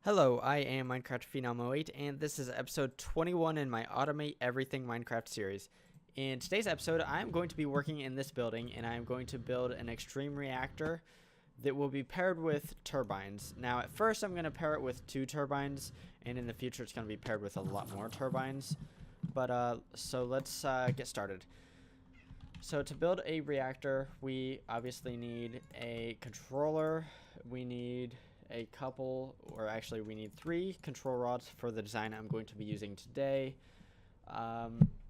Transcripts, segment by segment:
Hello, I am Minecraft Phenom 08, and this is episode 21 in my Automate Everything Minecraft series. In today's episode, I'm going to be working in this building, and I'm going to build an Extreme Reactor that will be paired with turbines. Now, at first, I'm going to pair it with 2 turbines, and in the future, it's going to be paired with a lot more turbines. But, so let's get started. So to build a reactor, we obviously need a controller, we need a couple, or actually we need 3 control rods for the design I'm going to be using today.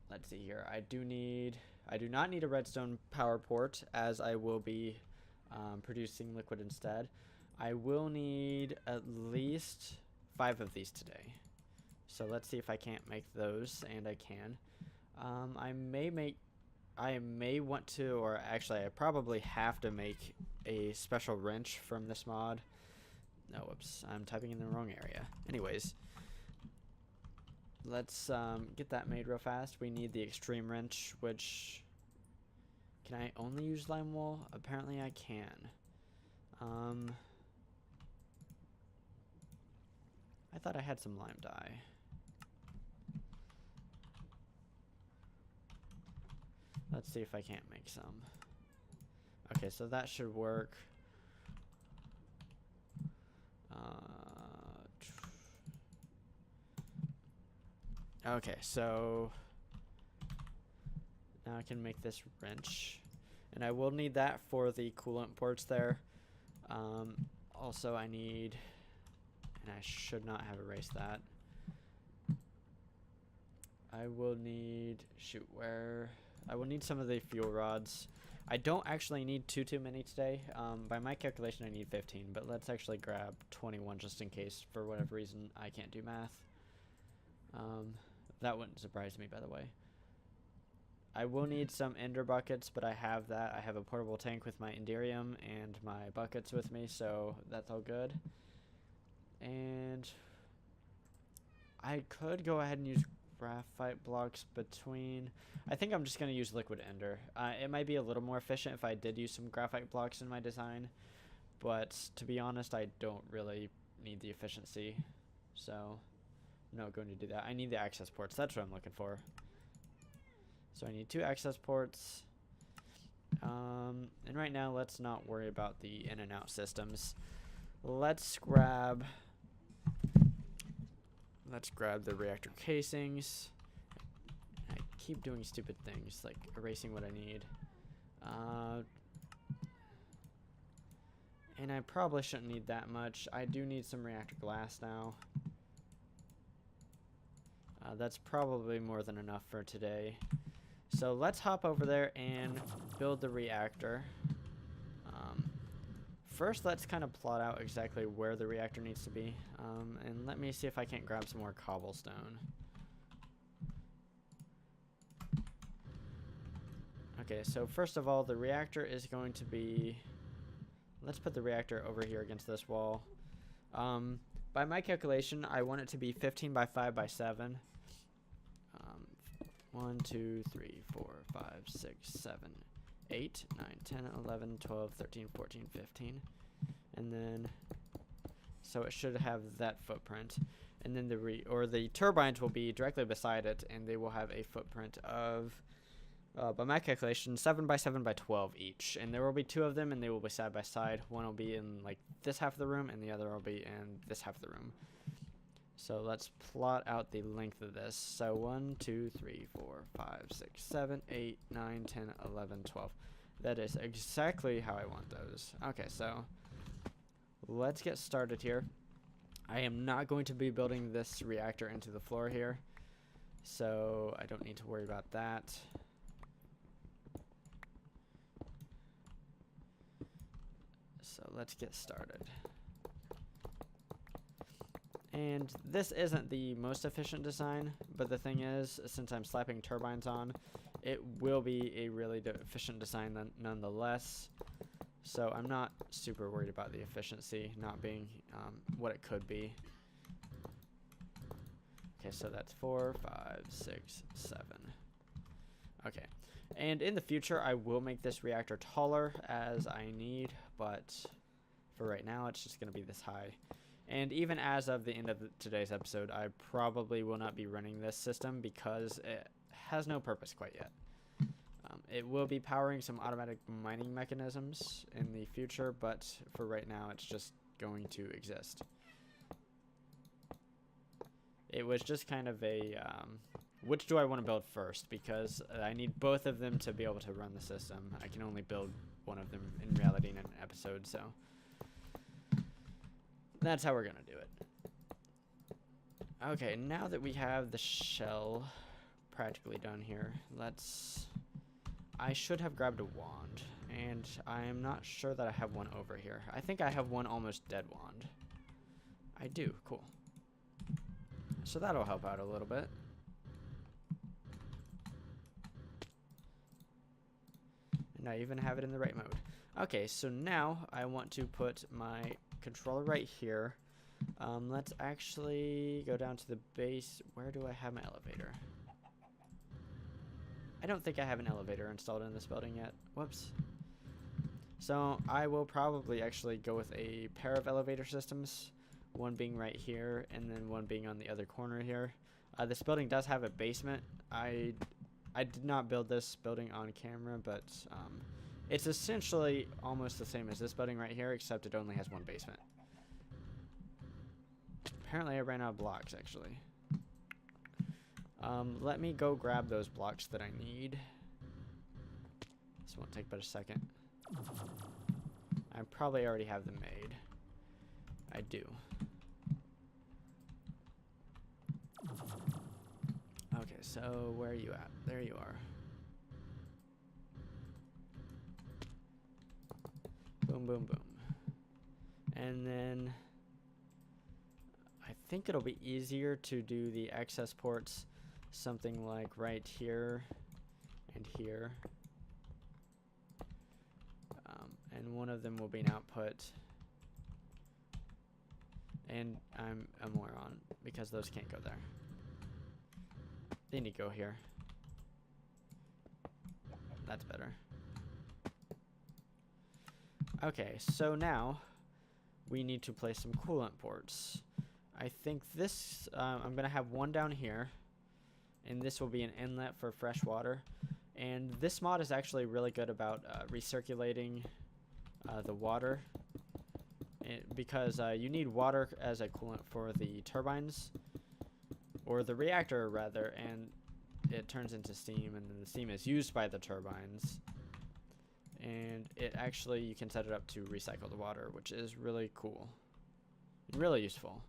Let's see here. I do not need a redstone power port, as I will be producing liquid instead. I will need at least 5 of these today. So let's see if I can't make those, and I can. I may want to, or actually I probably have to make a special wrench from this mod. No, whoops, I'm typing in the wrong area. Anyways, let's get that made real fast. We need the extreme wrench, which, can I only use lime wool? Apparently I can. I thought I had some lime dye. Let's see if I can't make some. Okay, so that should work. Okay, so now I can make this wrench, and I will need that for the coolant ports there. Also I need, and I should not have erased that, I will need, I will need some of the fuel rods. I don't actually need too many today. By my calculation I need 15, but let's actually grab 21 just in case for whatever reason I can't do math. That wouldn't surprise me, by the way. I will need some ender buckets, but I have that. I have a portable tank with my enderium and my buckets with me, so that's all good. And I could go ahead and use graphite blocks between. I think I'm just going to use liquid ender. It might be a little more efficient if I did use some graphite blocks in my design, but to be honest, I don't really need the efficiency, so I'm not going to do that. I need the access ports. That's what I'm looking for. So I need 2 access ports. And right now, let's not worry about the in and out systems. Let's grab the reactor casings. I keep doing stupid things like erasing what I need. And I probably shouldn't need that much. I do need some reactor glass now. That's probably more than enough for today. So let's hop over there and build the reactor. First, let's kind of plot out exactly where the reactor needs to be. And let me see if I can't grab some more cobblestone. Okay, so first of all, the reactor is going to be... Let's put the reactor over here against this wall. By my calculation, I want it to be 15 by 5 by 7. 1, 2, 3, 4, 5, 6, 7, 8, 9, 10, 11, 12, 13, 14, 15. And then, so it should have that footprint. And then the turbines will be directly beside it, and they will have a footprint of, by my calculation, 7 by 7 by 12 each. And there will be 2 of them, and they will be side by side. One will be in like this half of the room, and the other will be in this half of the room. So let's plot out the length of this. So 1, 2, 3, 4, 5, 6, 7, 8, 9, 10, 11, 12. That is exactly how I want those. Okay, so let's get started here. I am not going to be building this reactor into the floor here, so I don't need to worry about that. So let's get started. And this isn't the most efficient design, but the thing is, since I'm slapping turbines on, it will be a really efficient design nonetheless. So I'm not super worried about the efficiency not being what it could be. Okay, so that's 4, 5, 6, 7. Okay, and in the future, I will make this reactor taller as I need, but for right now, it's just going to be this high. And even as of the end of today's episode, I probably will not be running this system because it has no purpose quite yet. It will be powering some automatic mining mechanisms in the future, but for right now, it's just going to exist. It was just kind of a, which do I want to build first? Because I need both of them to be able to run the system. I can only build one of them in reality in an episode, so that's how we're going to do it. Okay, now that we have the shell practically done here, I should have grabbed a wand, and I am not sure that I have one over here. I think I have one almost dead wand. I do, cool. So that'll help out a little bit. And I even have it in the right mode. Okay, so now I want to put my controller right here. Let's actually go down to the base. Where do I have my elevator? I don't think I have an elevator installed in this building yet. Whoops. So I will probably actually go with a pair of elevator systems. One being right here, and then one being on the other corner here. This building does have a basement. I did not build this building on camera, but it's essentially almost the same as this building right here, except it only has one basement. Apparently I ran out of blocks, actually. Let me go grab those blocks that I need. This won't take but a second. I probably already have them made. I do. Okay, so where are you at? There you are. Boom, boom, boom. And then I think it'll be easier to do the access ports something like right here and here. And one of them will be an output. And I'm a moron because those can't go there. They need to go here. That's better. Okay, so now we need to place some coolant ports. I think this, I'm going to have one down here, and this will be an inlet for fresh water. And this mod is actually really good about recirculating the water. Because you need water as a coolant for the turbines, or the reactor rather, and it turns into steam, and then the steam is used by the turbines. And it actually, you can set it up to recycle the water, which is really cool and really useful.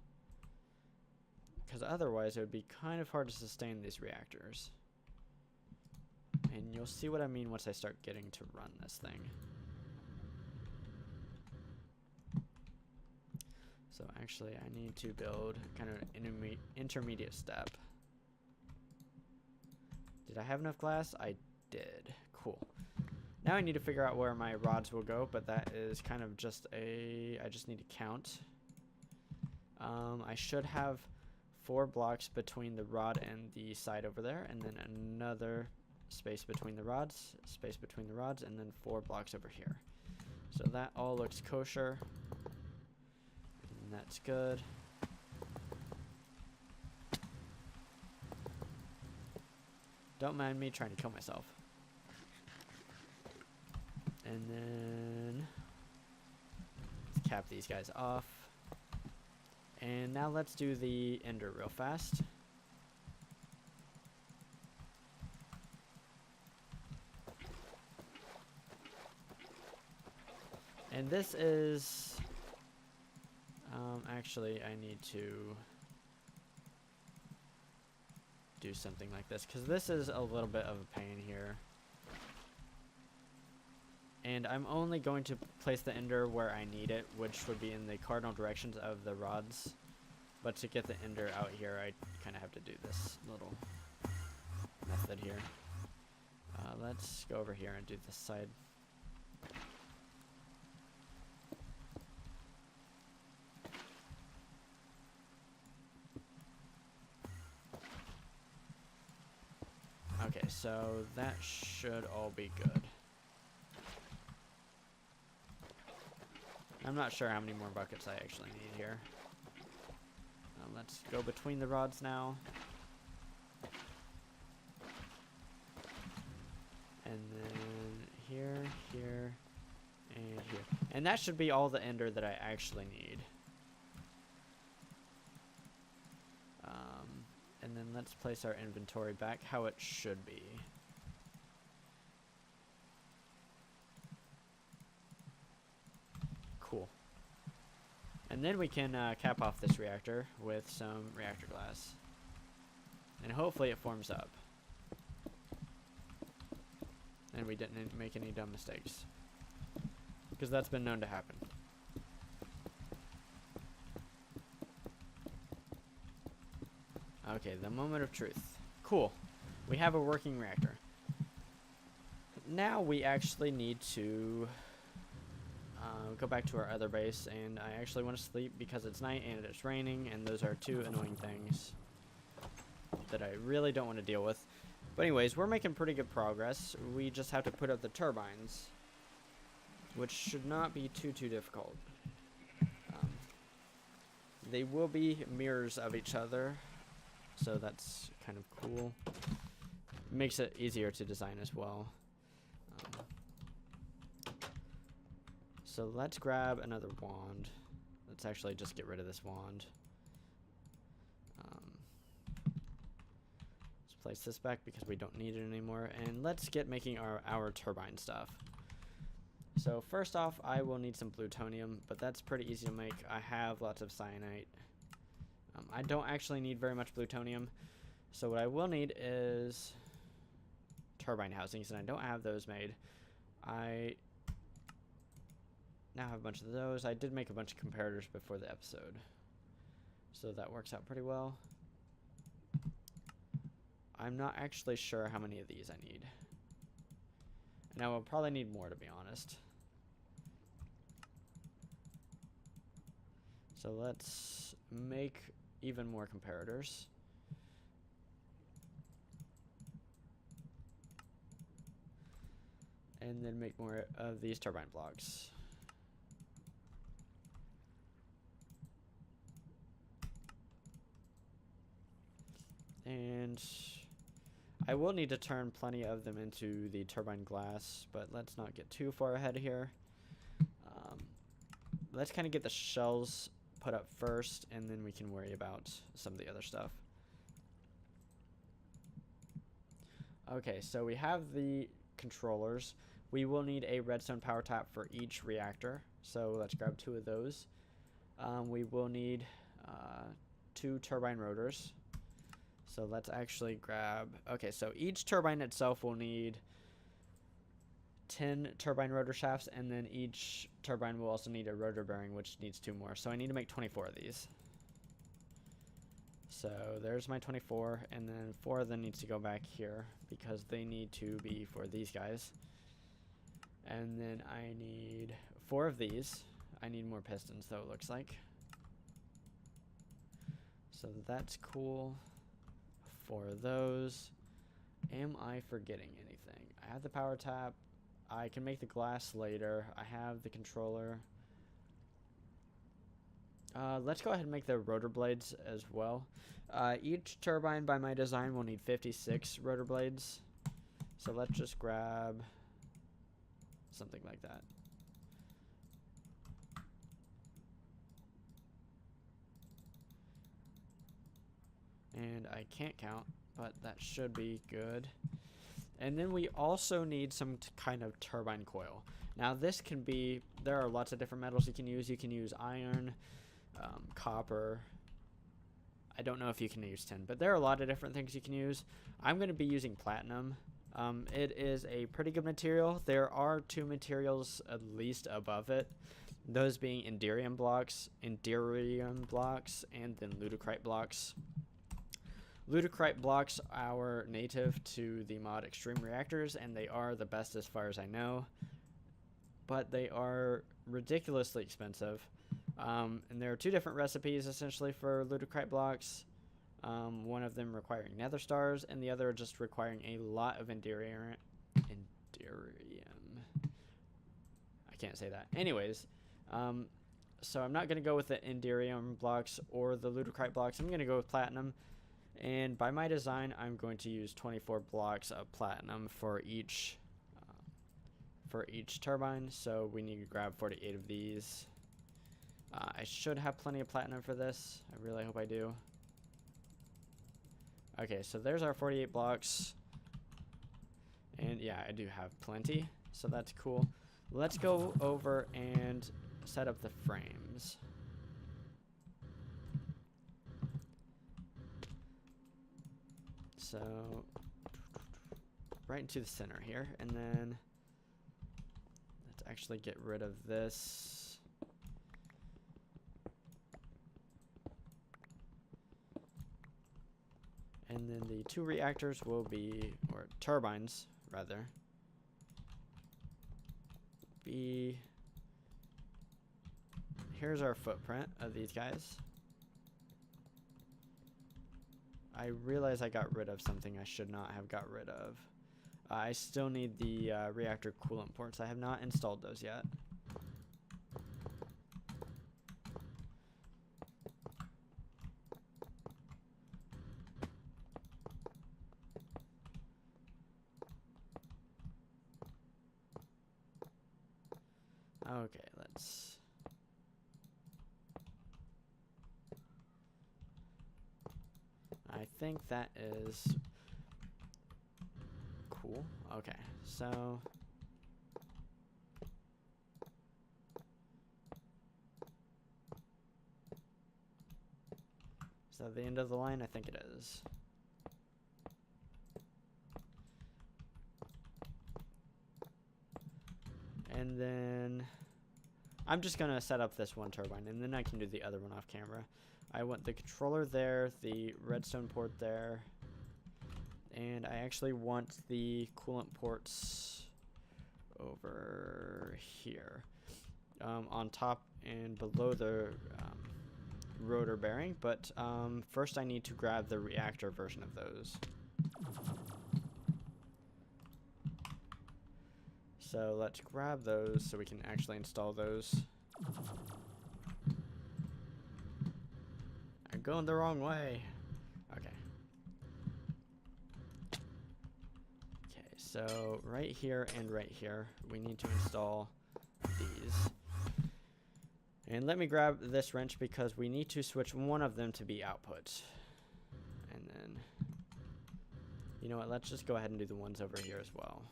Because otherwise it would be kind of hard to sustain these reactors. And you'll see what I mean once I start getting to run this thing. So actually I need to build kind of an intermediate step. Did I have enough glass? I did. Cool. Now I need to figure out where my rods will go, but that is kind of just I just need to count. I should have 4 blocks between the rod and the side over there, and then another space between the rods, and then 4 blocks over here. So that all looks kosher. That's good. Don't mind me trying to kill myself. And then let's cap these guys off. And now let's do the ender real fast. And this is actually, I need to do something like this, because this is a little bit of a pain here. And I'm only going to place the ender where I need it, which would be in the cardinal directions of the rods. But to get the ender out here, I kind of have to do this little method here. Let's go over here and do this side. Okay, so that should all be good. I'm not sure how many more buckets I actually need here. Let's go between the rods now. And then here, here, and here. And that should be all the ender that I actually need. And then let's place our inventory back how it should be. Cool. And then we can cap off this reactor with some reactor glass. And hopefully it forms up. And we didn't make any dumb mistakes. Because that's been known to happen. Okay, the moment of truth. Cool. We have a working reactor. Now we actually need to go back to our other base, and I actually want to sleep because it's night and it's raining, and those are two annoying things that I really don't want to deal with. But anyways, we're making pretty good progress. We just have to put up the turbines, which should not be too difficult. They will be mirrors of each other, so that's kind of cool. Makes it easier to design as well. So let's grab another wand. Let's actually just get rid of this wand. Let's place this back because we don't need it anymore. And let's get making our turbine stuff. So first off, I will need some plutonium, but that's pretty easy to make. I have lots of cyanite. I don't actually need very much plutonium. So what I will need is turbine housings, and I don't have those made. I now have a bunch of those. I did make a bunch of comparators before the episode, so that works out pretty well. I'm not actually sure how many of these I need, and I will probably need more, to be honest. So let's make even more comparators. And then make more of these turbine blocks. And I will need to turn plenty of them into the turbine glass, but let's not get too far ahead here. Let's kind of get the shells put up first, and then we can worry about some of the other stuff. Okay, so we have the controllers. We will need a redstone power tap for each reactor, so let's grab 2 of those. We will need 2 turbine rotors. So let's actually grab, okay, so each turbine itself will need 10 turbine rotor shafts, and then each turbine will also need a rotor bearing, which needs 2 more. So I need to make 24 of these. So there's my 24, and then 4 of them needs to go back here because they need to be for these guys. And then I need 4 of these. I need more pistons, though, it looks like. So that's cool. 4 of those. Am I forgetting anything? I have the power tap. I can make the glass later. I have the controller. Let's go ahead and make the rotor blades as well. Each turbine by my design will need 56 rotor blades. So let's just grab something like that. And I can't count, but that should be good. And then we also need some kind of turbine coil. Now this can be, there are lots of different metals you can use. You can use iron, copper. I don't know if you can use tin, but there are a lot of different things you can use. I'm going to be using platinum. It is a pretty good material. There are 2 materials at least above it, those being enderium blocks, and then lutecrite blocks. Lutecrite blocks are native to the mod Extreme Reactors, and they are the best as far as I know, but they are ridiculously expensive. And there are 2 different recipes essentially for lutecrite blocks. One of them requiring nether stars, and the other just requiring a lot of enderium. I can't say that. Anyways, So I'm not going to go with the Indirium blocks or the Ludocrite blocks. I'm going to go with platinum. And by my design, I'm going to use 24 blocks of platinum for each turbine. So we need to grab 48 of these. I should have plenty of platinum for this. I really hope I do. Okay, so there's our 48 blocks. And yeah, I do have plenty, so that's cool. Let's go over and set up the frames. So right into the center here, and then let's actually get rid of this. And then the two reactors will be, or turbines rather, be, here's our footprint of these guys. I realize I got rid of something I should not have got rid of. I still need the reactor coolant ports. I have not installed those yet. Okay, let's... I think that is cool. Okay, so... Is that the end of the line? I think it is. And then I'm just going to set up this one turbine, and then I can do the other one off camera. I want the controller there, the redstone port there, and I actually want the coolant ports over here on top and below the rotor bearing. But first I need to grab the reactor version of those. So let's grab those so we can actually install those. I'm going the wrong way. Okay. Okay, so right here and right here, we need to install these. And let me grab this wrench because we need to switch one of them to be output. And then, you know what, let's just go ahead and do the ones over here as well.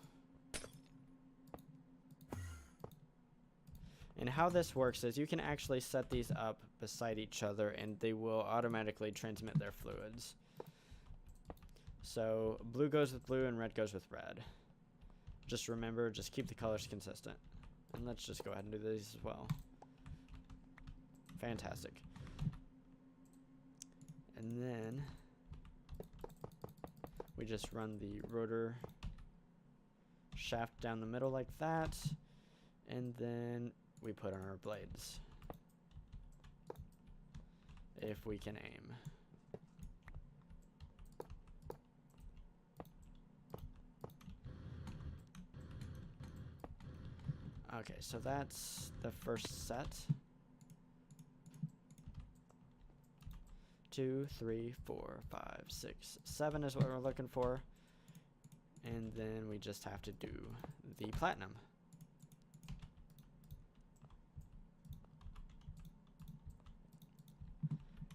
And how this works is you can actually set these up beside each other and they will automatically transmit their fluids. So blue goes with blue and red goes with red. Just remember, just keep the colors consistent. And let's just go ahead and do these as well. Fantastic. And then we just run the rotor shaft down the middle like that. And then we put on our blades, if we can aim. Okay, so that's the first set. 2, 3, 4, 5, 6, 7 is what we're looking for. And then we just have to do the platinum.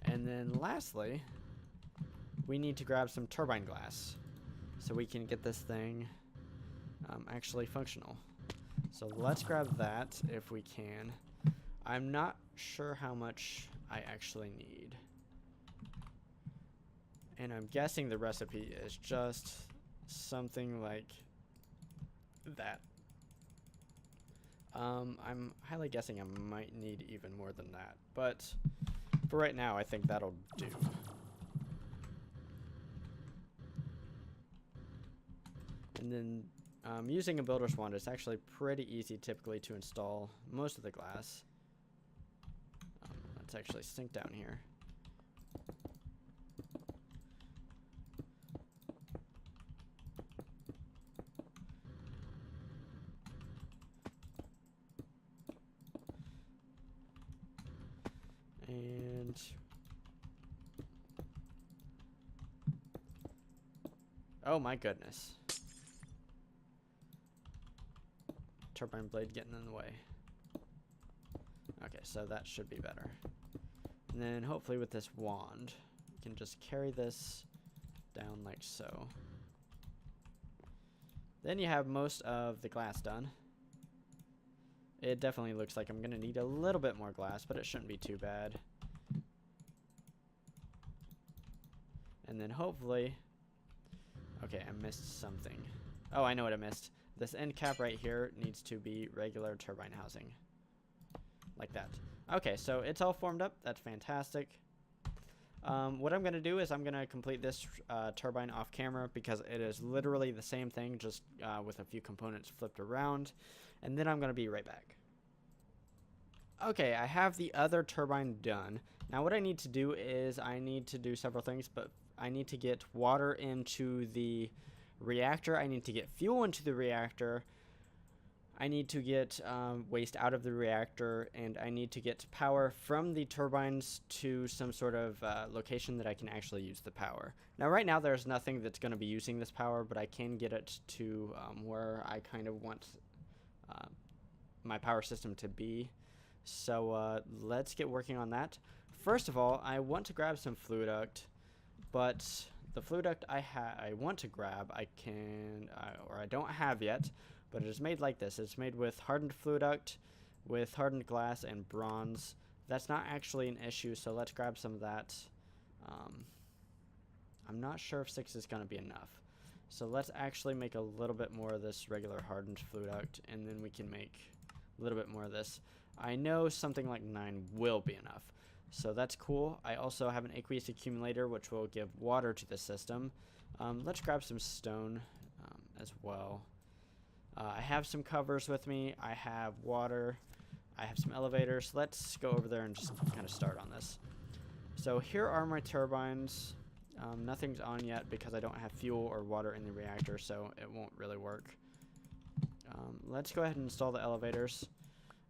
And then lastly, we need to grab some turbine glass so we can get this thing actually functional. So let's grab that if we can. I'm not sure how much I actually need. And I'm guessing the recipe is just something like that. I'm highly guessing I might need even more than that, but for right now, I think that'll do. And then using a builder's wand is actually pretty easy typically to install most of the glass. Let's actually sink down here. Oh my goodness. Turbine blade getting in the way. Okay, so that should be better. And then hopefully with this wand, you can just carry this down like so. Then you have most of the glass done. It definitely looks like I'm going to need a little bit more glass, but it shouldn't be too bad. And then hopefully... Okay, I missed something. Oh, I know what I missed. This end cap right here needs to be regular turbine housing. Like that. Okay, so it's all formed up. That's fantastic. What I'm going to do is I'm going to complete this turbine off camera because it is literally the same thing, just with a few components flipped around. And then I'm going to be right back. Okay, I have the other turbine done. Now what I need to do is I need to do several things, but I need to get water into the reactor. I need to get fuel into the reactor. I need to get waste out of the reactor, and I need to get power from the turbines to some sort of location that I can actually use the power. Now right now there's nothing that's going to be using this power, but I can get it to where I kind of want my power system to be. So let's get working on that. First of all, I want to grab some fluid duct, but the fluid duct I want to grab, I don't have yet. But it is made like this. It's made with hardened fluid duct, with hardened glass and bronze. That's not actually an issue, so let's grab some of that. I'm not sure if 6 is going to be enough. So let's actually make a little bit more of this regular hardened fluid duct, and then we can make a little bit more of this. I know something like 9 will be enough. So that's cool. I also have an aqueous accumulator, which will give water to the system. Let's grab some stone as well. I have some covers with me. I have water. I have some elevators. Let's go over there and just kind of start on this. So here are my turbines. Nothing's on yet because I don't have fuel or water in the reactor, so it won't really work. Let's go ahead and install the elevators.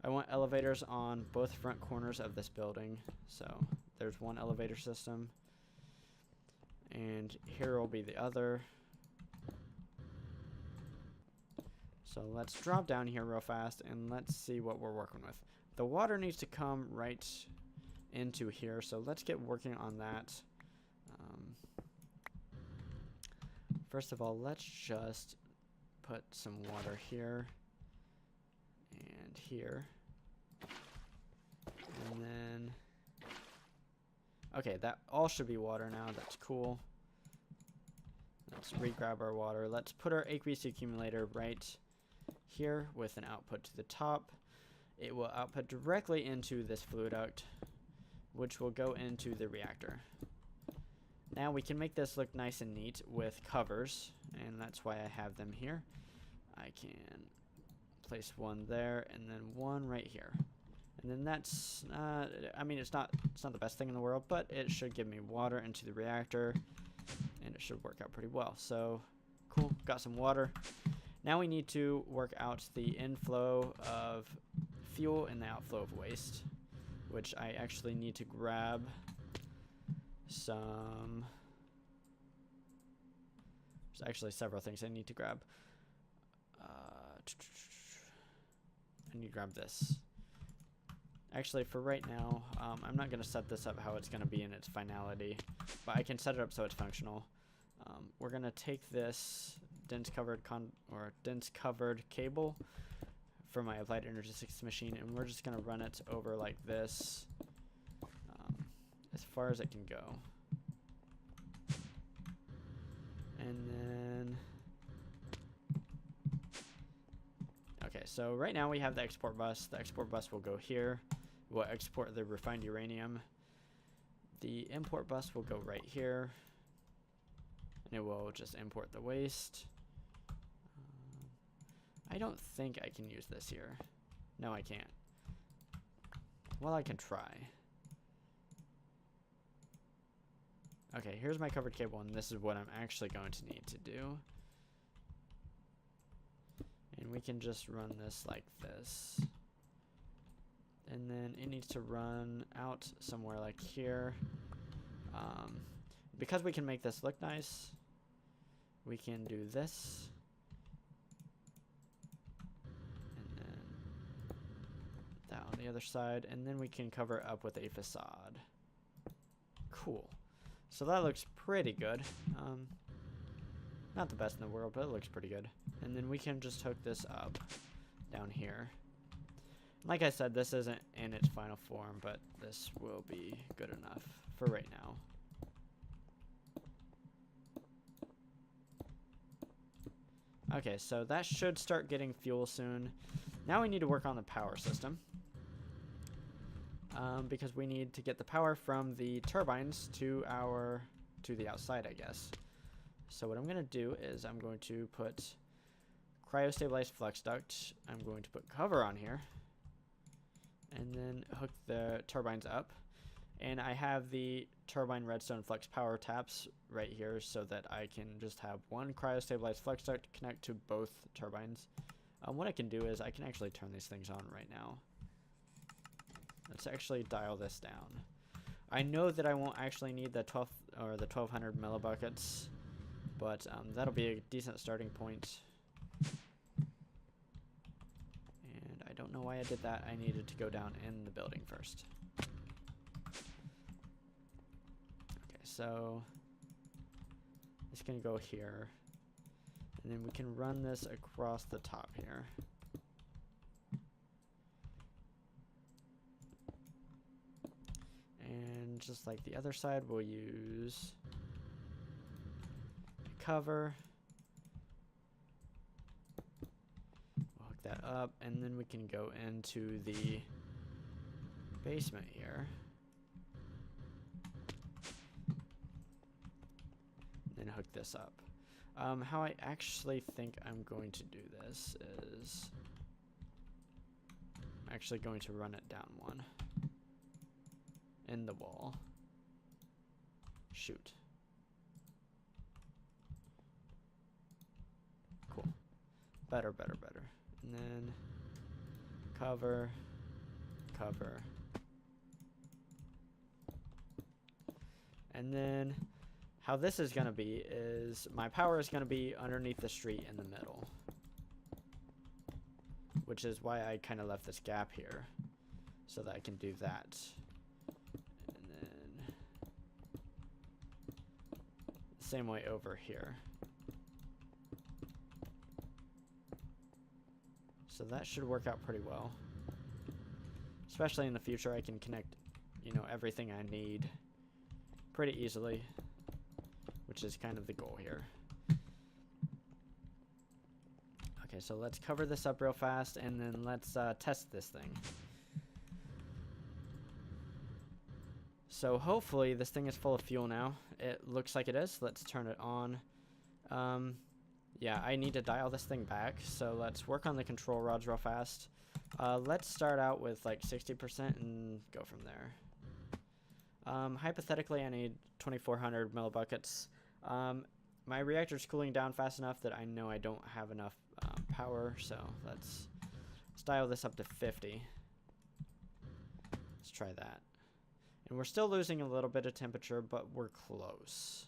I want elevators on both front corners of this building. So there's one elevator system. And here will be the other. So let's drop down here real fast and let's see what we're working with. The water needs to come right into here, so let's get working on that. First of all, let's just put some water here and here. And then, okay, that all should be water now. That's cool. Let's re-grab our water. Let's put our aqueous accumulator right here with an output to the top. It will output directly into this fluid duct, which will go into the reactor. Now we can make this look nice and neat with covers, and that's why I have them here. I can place one there and then one right here. And then that's, I mean, it's not the best thing in the world, but it should give me water into the reactor, and it should work out pretty well. So, cool, got some water. Now we need to work out the inflow of fuel and the outflow of waste, which I actually need to grab some. There's actually several things I need to grab. I need to grab this. Actually, for right now, I'm not going to set this up how it's going to be in its finality, but I can set it up so it's functional. We're going to take this dense covered cable from my applied energistics machine, and we're just going to run it over like this as far as it can go. And then, okay, so right now we have the export bus. The export bus will go here. We'll export the refined uranium. The import bus will go right here, and it will just import the waste. I don't think I can use this here. No, I can't. Well, I can try. Okay, here's my covered cable, and this is what I'm actually going to need to do. And we can just run this like this. And then it needs to run out somewhere like here. Because we can make this look nice, we can do this. And then that on the other side. And then we can cover up with a facade. Cool. So that looks pretty good. Not the best in the world, but it looks pretty good. And then we can just hook this up down here. Like I said, this isn't in its final form, but this will be good enough for right now. Okay, so that should start getting fuel soon. Now we need to work on the power system. Because we need to get the power from the turbines to the outside, I guess. So what I'm going to do is I'm going to put cryostabilized flux duct. I'm going to put cover on here. And then hook the turbines up. And I have the turbine redstone flux power taps right here so that I can just have one cryostabilized flux duct connect to both turbines. What I can do is I can actually turn these things on right now. Let's actually dial this down. I know that I won't actually need the 1200 millibuckets, but that'll be a decent starting point. And I don't know why I did that. I needed to go down in the building first. Okay, so it's gonna go here, and then we can run this across the top here. And just like the other side, we'll use cover. We'll hook that up, and then we can go into the basement here. And hook this up. How I actually think I'm going to do this is I'm actually going to run it down one. In the wall. Shoot. Cool. Better. And then cover. And then how this is going to be is my power is going to be underneath the street in the middle. Which is why I kind of left this gap here. So that I can do that. Same way over here. So that should work out pretty well. Especially in the future, I can connect, everything I need pretty easily, which is kind of the goal here. Okay, so let's cover this up real fast, and then let's test this thing. So hopefully this thing is full of fuel now. It looks like it is. Let's turn it on. Yeah, I need to dial this thing back. So let's work on the control rods real fast. Let's start out with like 60% and go from there. Hypothetically, I need 2400 millibuckets. My reactor's cooling down fast enough that I know I don't have enough power. So let's dial this up to 50. Let's try that. And we're still losing a little bit of temperature, but we're close.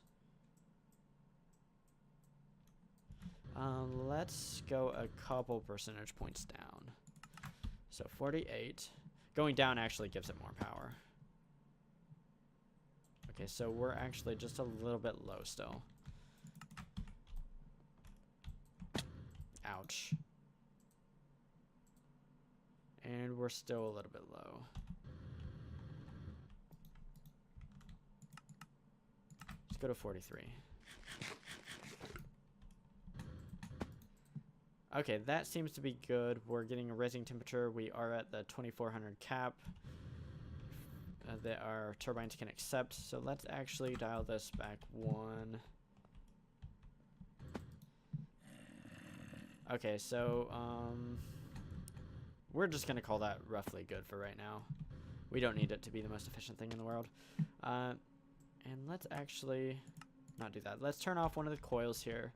Let's go a couple percentage points down. So 48. Going down actually gives it more power. Okay, so we're actually just a little bit low still. Ouch. And we're still a little bit low. Go to 43. Okay, that seems to be good. We're getting a rising temperature. We are at the 2400 cap that our turbines can accept. So let's actually dial this back one. Okay, so we're just gonna call that roughly good for right now. We don't need it to be the most efficient thing in the world. And let's actually not do that. Let's turn off one of the coils here.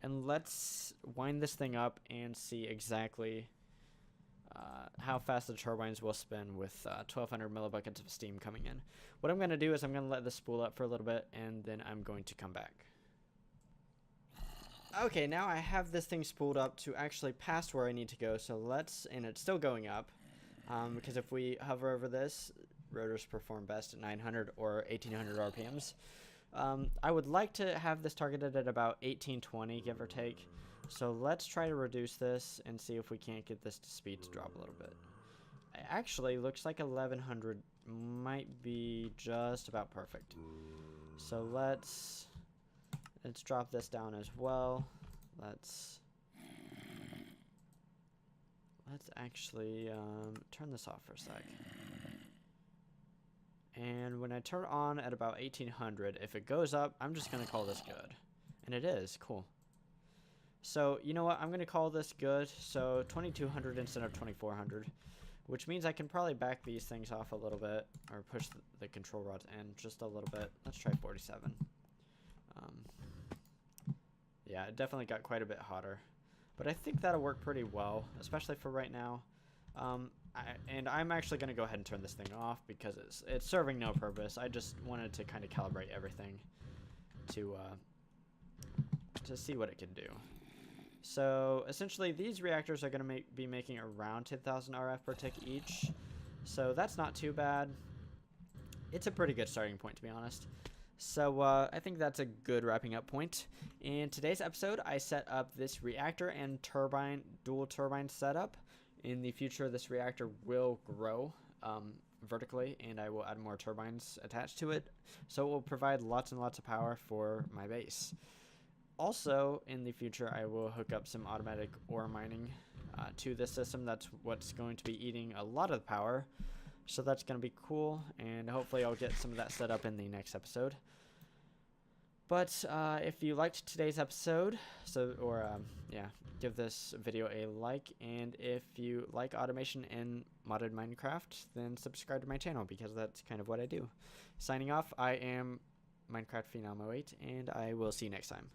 And let's wind this thing up and see exactly how fast the turbines will spin with 1200 millibuckets of steam coming in. What I'm going to do is I'm going to let this spool up for a little bit, and then I'm going to come back. Okay, now I have this thing spooled up to actually past where I need to go, so and it's still going up, because if we hover over this, rotors perform best at 900 or 1800 RPMs. I would like to have this targeted at about 1820, give or take, so let's try to reduce this and see if we can't get this speed to drop a little bit. It actually looks like 1100 might be just about perfect. So let's drop this down as well. Let's actually turn this off for a sec. And when I turn on at about 1800, if it goes up, I'm just going to call this good. And it is. Cool. So, you know what? I'm going to call this good. So, 2200 instead of 2400. Which means I can probably back these things off a little bit. Or push the control rods in just a little bit. Let's try 47. Yeah, it definitely got quite a bit hotter. But I think that'll work pretty well, especially for right now. And I'm actually going to go ahead and turn this thing off because it's serving no purpose. I just wanted to kind of calibrate everything to see what it can do. So essentially, these reactors are going to be making around 10,000 RF per tick each. So that's not too bad. It's a pretty good starting point, to be honest. So I think that's a good wrapping up point. In today's episode, I set up this reactor and turbine, dual turbine setup. In the future, this reactor will grow vertically, and I will add more turbines attached to it. So it will provide lots and lots of power for my base. Also, in the future, I will hook up some automatic ore mining to this system. That's what's going to be eating a lot of the power. So that's going to be cool, and hopefully I'll get some of that set up in the next episode. But if you liked today's episode, give this video a like, and if you like automation in modded Minecraft, then subscribe to my channel because that's kind of what I do. Signing off, I am Minecraft Phenom 08, and I will see you next time.